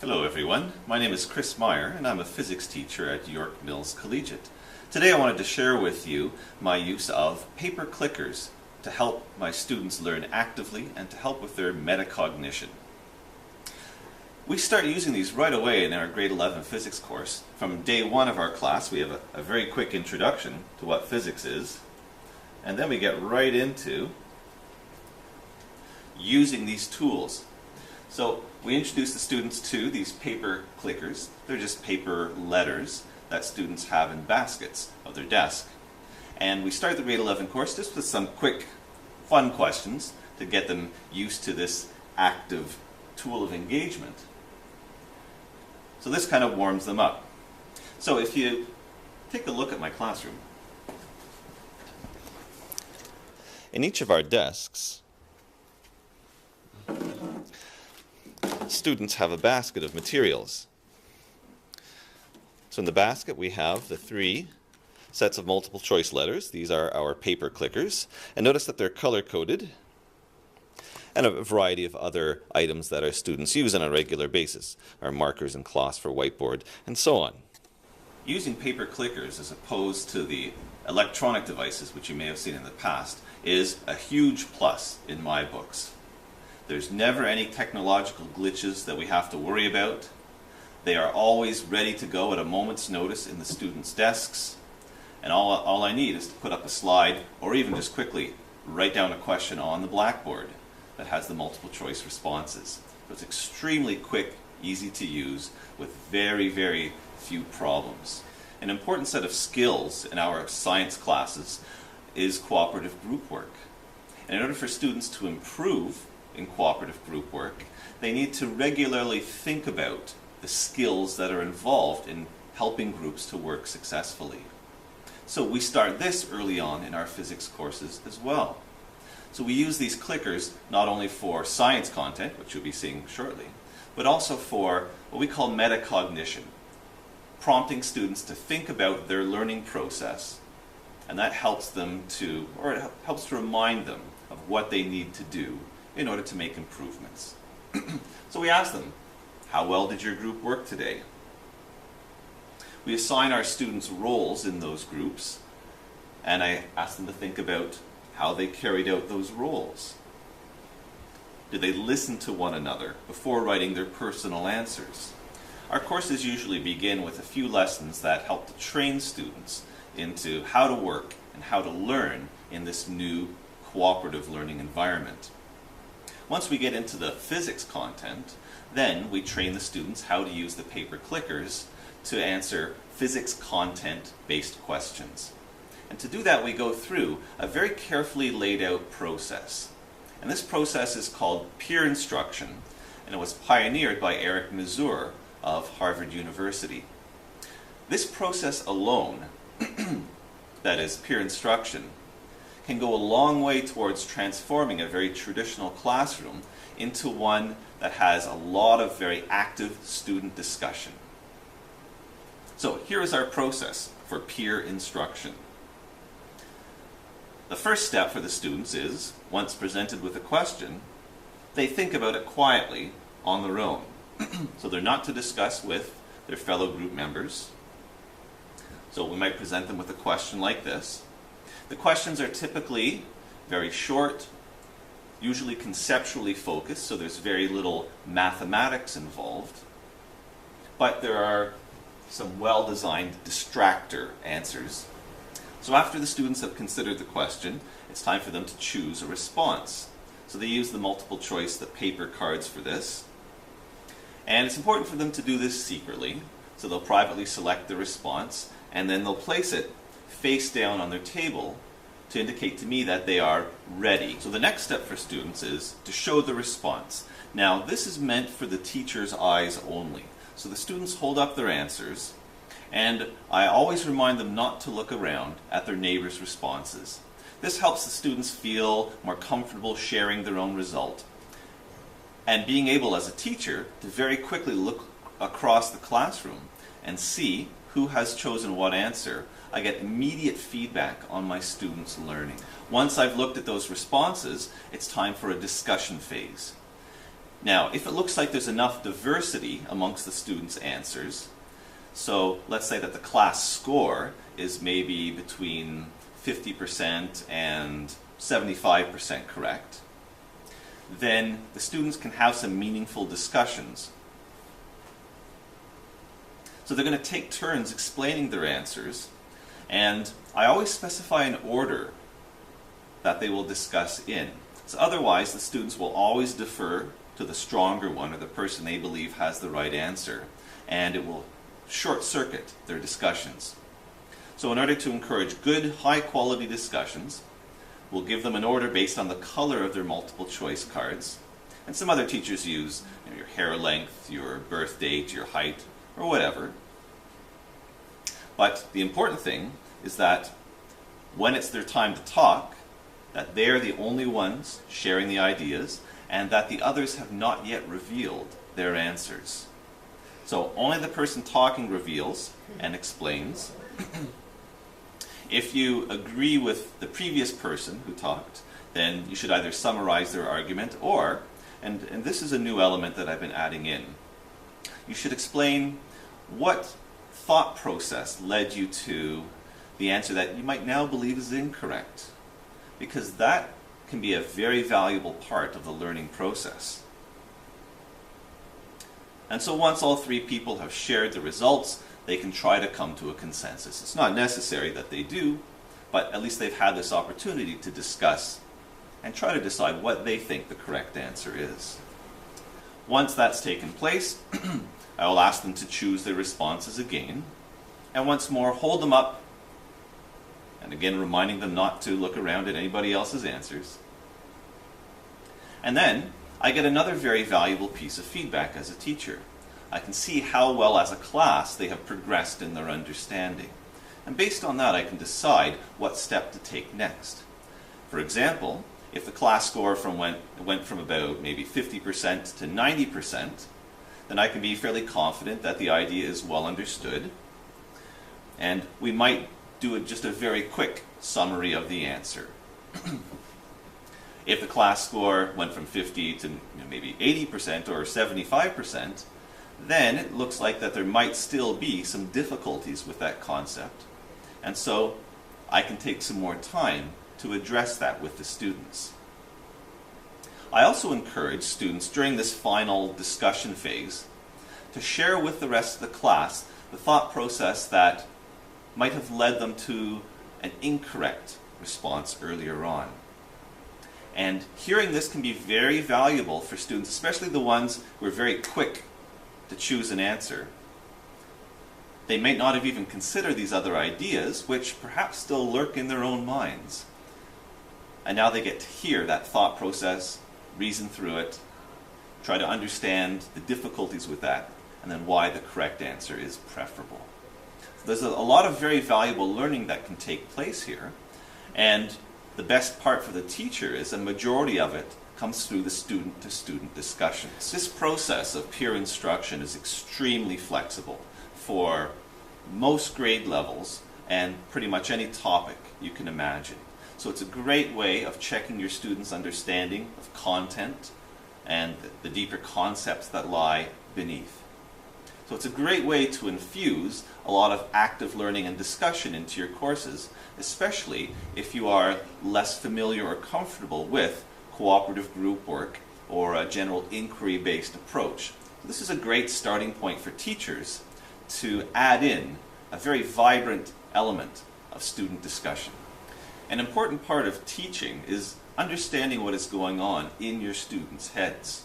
Hello everyone, my name is Chris Meyer and I'm a physics teacher at York Mills Collegiate. Today I wanted to share with you my use of paper clickers to help my students learn actively and to help with their metacognition. We start using these right away in our grade 11 physics course. From day one of our class we have a very quick introduction to what physics is, and then we get right into using these tools. So we introduce the students to these paper clickers. They're just paper letters that students have in baskets of their desk. And we start the grade 11 course just with some quick fun questions to get them used to this active tool of engagement. So this kind of warms them up. So if you take a look at my classroom, in each of our desks, students have a basket of materials. So in the basket we have the 3 sets of multiple choice letters. These are our paper clickers, and notice that they're color coded, and a variety of other items that our students use on a regular basis, our markers and cloths for whiteboard and so on. Using paper clickers as opposed to the electronic devices which you may have seen in the past is a huge plus in my books. There's never any technological glitches that we have to worry about. They are always ready to go at a moment's notice in the students' desks. And all I need is to put up a slide or even just quickly write down a question on the blackboard that has the multiple choice responses. So it's extremely quick, easy to use with very, very few problems. An important set of skills in our science classes is cooperative group work. And in order for students to improve in cooperative group work, they need to regularly think about the skills that are involved in helping groups to work successfully. So we start this early on in our physics courses as well. So we use these clickers not only for science content, which you'll be seeing shortly, but also for what we call metacognition, prompting students to think about their learning process, and that helps them to, or it helps to remind them of what they need to do in order to make improvements. So we ask them, how well did your group work today? We assign our students roles in those groups, and I ask them to think about how they carried out those roles. Did they listen to one another before writing their personal answers? Our courses usually begin with a few lessons that help to train students into how to work and how to learn in this new cooperative learning environment. Once we get into the physics content, then we train the students how to use the paper clickers to answer physics content-based questions. And to do that, we go through a very carefully laid out process. And this process is called peer instruction, and it was pioneered by Eric Mazur of Harvard University. This process alone, that is peer instruction, can go a long way towards transforming a very traditional classroom into one that has a lot of very active student discussion. So here is our process for peer instruction. The first step for the students is, once presented with a question, they think about it quietly on their own. So they're not to discuss with their fellow group members. So we might present them with a question like this. The questions are typically very short, usually conceptually focused, so there's very little mathematics involved. But there are some well-designed distractor answers. So after the students have considered the question, it's time for them to choose a response. So they use the multiple choice, the paper cards for this. And it's important for them to do this secretly. So they'll privately select the response, and then they'll place it face down on their table to indicate to me that they are ready. So the next step for students is to show the response. Now this is meant for the teacher's eyes only. So the students hold up their answers, and I always remind them not to look around at their neighbors' responses. This helps the students feel more comfortable sharing their own result, and being able as a teacher to very quickly look across the classroom and see who has chosen what answer. I get immediate feedback on my students' learning. Once I've looked at those responses, it's time for a discussion phase. Now, if it looks like there's enough diversity amongst the students' answers, so let's say that the class score is maybe between 50% and 75% correct, then the students can have some meaningful discussions. So they're going to take turns explaining their answers, and I always specify an order that they will discuss in. So otherwise, the students will always defer to the stronger one, or the person they believe has the right answer, and it will short-circuit their discussions. So in order to encourage good, high-quality discussions, we'll give them an order based on the color of their multiple choice cards. And some other teachers use your hair length, your birth date, your height, or whatever. But the important thing is that when it's their time to talk, that they're the only ones sharing the ideas, and that the others have not yet revealed their answers. So only the person talking reveals and explains. If you agree with the previous person who talked, then you should either summarize their argument or, and this is a new element that I've been adding in, you should explain what thought process led you to the answer that you might now believe is incorrect, because that can be a very valuable part of the learning process. And so once all three people have shared the results, they can try to come to a consensus. It's not necessary that they do, but at least they've had this opportunity to discuss and try to decide what they think the correct answer is. Once that's taken place, I will ask them to choose their responses again, and once more hold them up, and again reminding them not to look around at anybody else's answers. And then I get another very valuable piece of feedback as a teacher. I can see how well as a class they have progressed in their understanding. And based on that, I can decide what step to take next. For example, if the class score went from about maybe 50% to 90%, then I can be fairly confident that the idea is well understood. And we might do just a very quick summary of the answer. If the class score went from 50 to maybe 80% or 75%, then it looks like that there might still be some difficulties with that concept. And so I can take some more time to address that with the students. I also encourage students during this final discussion phase to share with the rest of the class the thought process that might have led them to an incorrect response earlier on. And hearing this can be very valuable for students, especially the ones who are very quick to choose an answer. They may not have even considered these other ideas, which perhaps still lurk in their own minds. And now they get to hear that thought process, reason through it, try to understand the difficulties with that, and then why the correct answer is preferable. So there's a lot of very valuable learning that can take place here, and the best part for the teacher is a majority of it comes through the student-to-student discussions. This process of peer instruction is extremely flexible for most grade levels and pretty much any topic you can imagine. So it's a great way of checking your students' understanding of content and the deeper concepts that lie beneath. So it's a great way to infuse a lot of active learning and discussion into your courses, especially if you are less familiar or comfortable with cooperative group work or a general inquiry-based approach. So this is a great starting point for teachers to add in a very vibrant element of student discussion. An important part of teaching is understanding what is going on in your students' heads.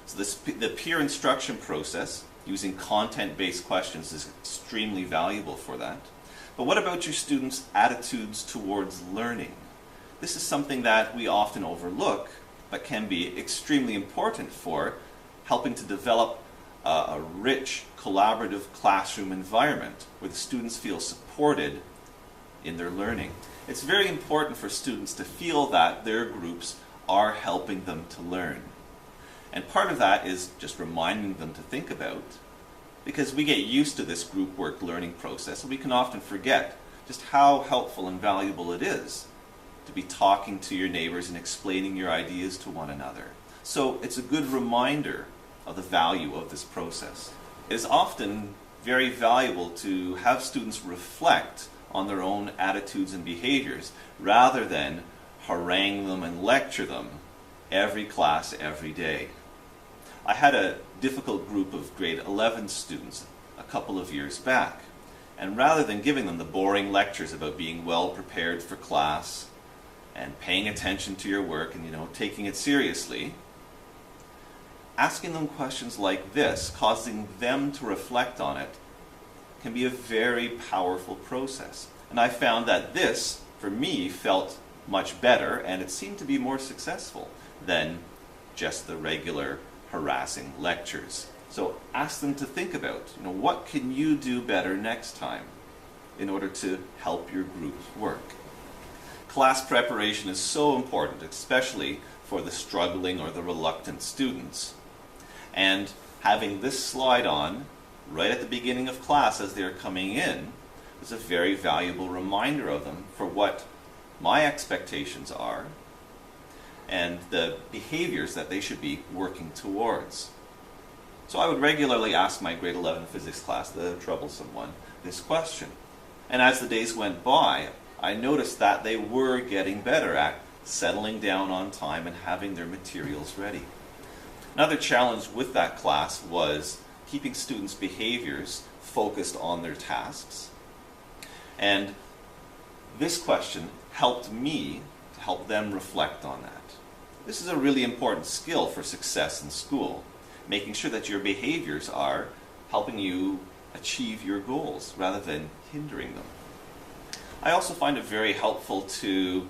So the peer instruction process using content-based questions is extremely valuable for that. But what about your students' attitudes towards learning? This is something that we often overlook, but can be extremely important for helping to develop a rich, collaborative classroom environment where the students feel supported in their learning. It's very important for students to feel that their groups are helping them to learn. And part of that is just reminding them to think about, because we get used to this group work learning process, and we can often forget just how helpful and valuable it is to be talking to your neighbors and explaining your ideas to one another. So it's a good reminder of the value of this process. It is often very valuable to have students reflect on their own attitudes and behaviors rather than harangue them and lecture them every class, every day. I had a difficult group of grade 11 students a couple of years back, and rather than giving them the boring lectures about being well prepared for class and paying attention to your work and taking it seriously, asking them questions like this, causing them to reflect on it, can be a very powerful process. And I found that this, for me, felt much better, and it seemed to be more successful than just the regular harassing lectures. So ask them to think about, what can you do better next time in order to help your group work? Class preparation is so important, especially for the struggling or the reluctant students. And having this slide on right at the beginning of class as they're coming in is a very valuable reminder of them for what my expectations are and the behaviors that they should be working towards. So I would regularly ask my grade 11 physics class, the troublesome one, this question. And as the days went by, I noticed that they were getting better at settling down on time and having their materials ready. Another challenge with that class was keeping students' behaviors focused on their tasks. And this question helped me to help them reflect on that. This is a really important skill for success in school, making sure that your behaviors are helping you achieve your goals rather than hindering them. I also find it very helpful to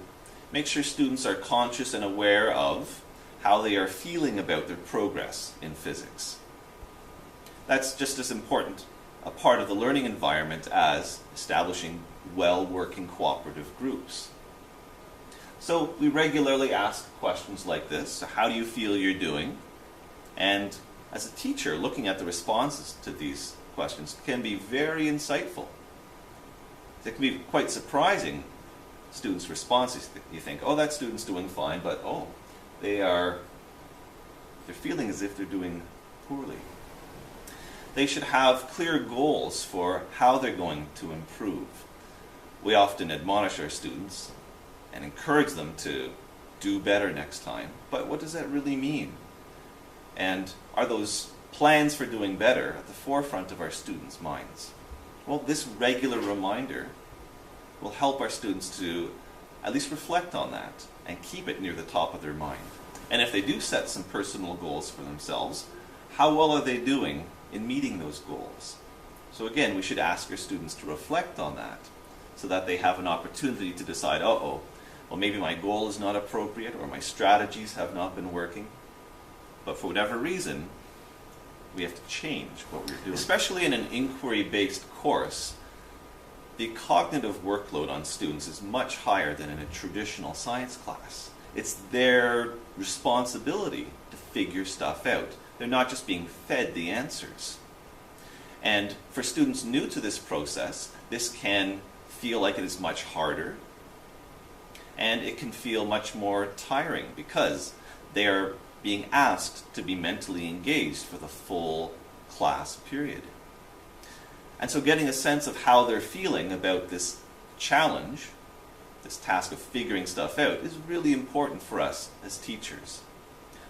make sure students are conscious and aware of how they are feeling about their progress in physics. That's just as important a part of the learning environment as establishing well-working cooperative groups. So we regularly ask questions like this. So how do you feel you're doing? And as a teacher, looking at the responses to these questions can be very insightful. It can be quite surprising, students' responses. You think, oh, that student's doing fine, but they're feeling as if they're doing poorly. They should have clear goals for how they're going to improve. We often admonish our students and encourage them to do better next time, but what does that really mean? And are those plans for doing better at the forefront of our students' minds? Well, this regular reminder will help our students to at least reflect on that and keep it near the top of their mind. And if they do set some personal goals for themselves, how well are they doing in meeting those goals? So again, we should ask our students to reflect on that so that they have an opportunity to decide, well, maybe my goal is not appropriate or my strategies have not been working. But for whatever reason, we have to change what we're doing. Especially in an inquiry-based course, the cognitive workload on students is much higher than in a traditional science class. It's their responsibility to figure stuff out. They're not just being fed the answers. And for students new to this process, this can feel like it is much harder, and it can feel much more tiring because they are being asked to be mentally engaged for the full class period. And so getting a sense of how they're feeling about this challenge, this task of figuring stuff out, is really important for us as teachers.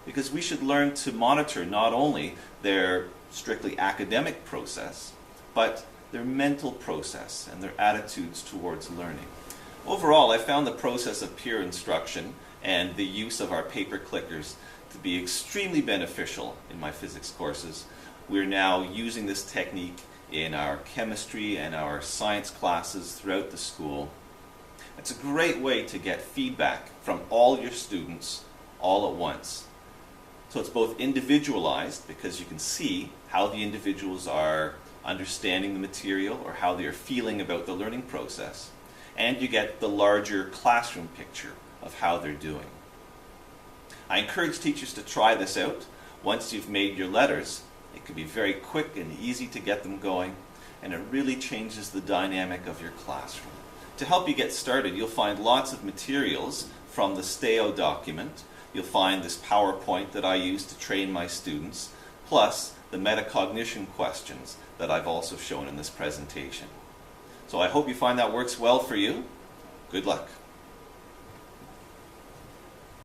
Because we should learn to monitor not only their strictly academic process, but their mental process and their attitudes towards learning. Overall, I found the process of peer instruction and the use of our paper clickers to be extremely beneficial in my physics courses. We're now using this technique in our chemistry and our science classes throughout the school. It's a great way to get feedback from all your students all at once. So it's both individualized because you can see how the individuals are understanding the material or how they are feeling about the learning process, and you get the larger classroom picture of how they're doing. I encourage teachers to try this out. Once you've made your letters, it can be very quick and easy to get them going, and it really changes the dynamic of your classroom. To help you get started, you'll find lots of materials from the STAO document you'll find this PowerPoint that I use to train my students, plus the metacognition questions that I've also shown in this presentation. So I hope you find that works well for you. Good luck.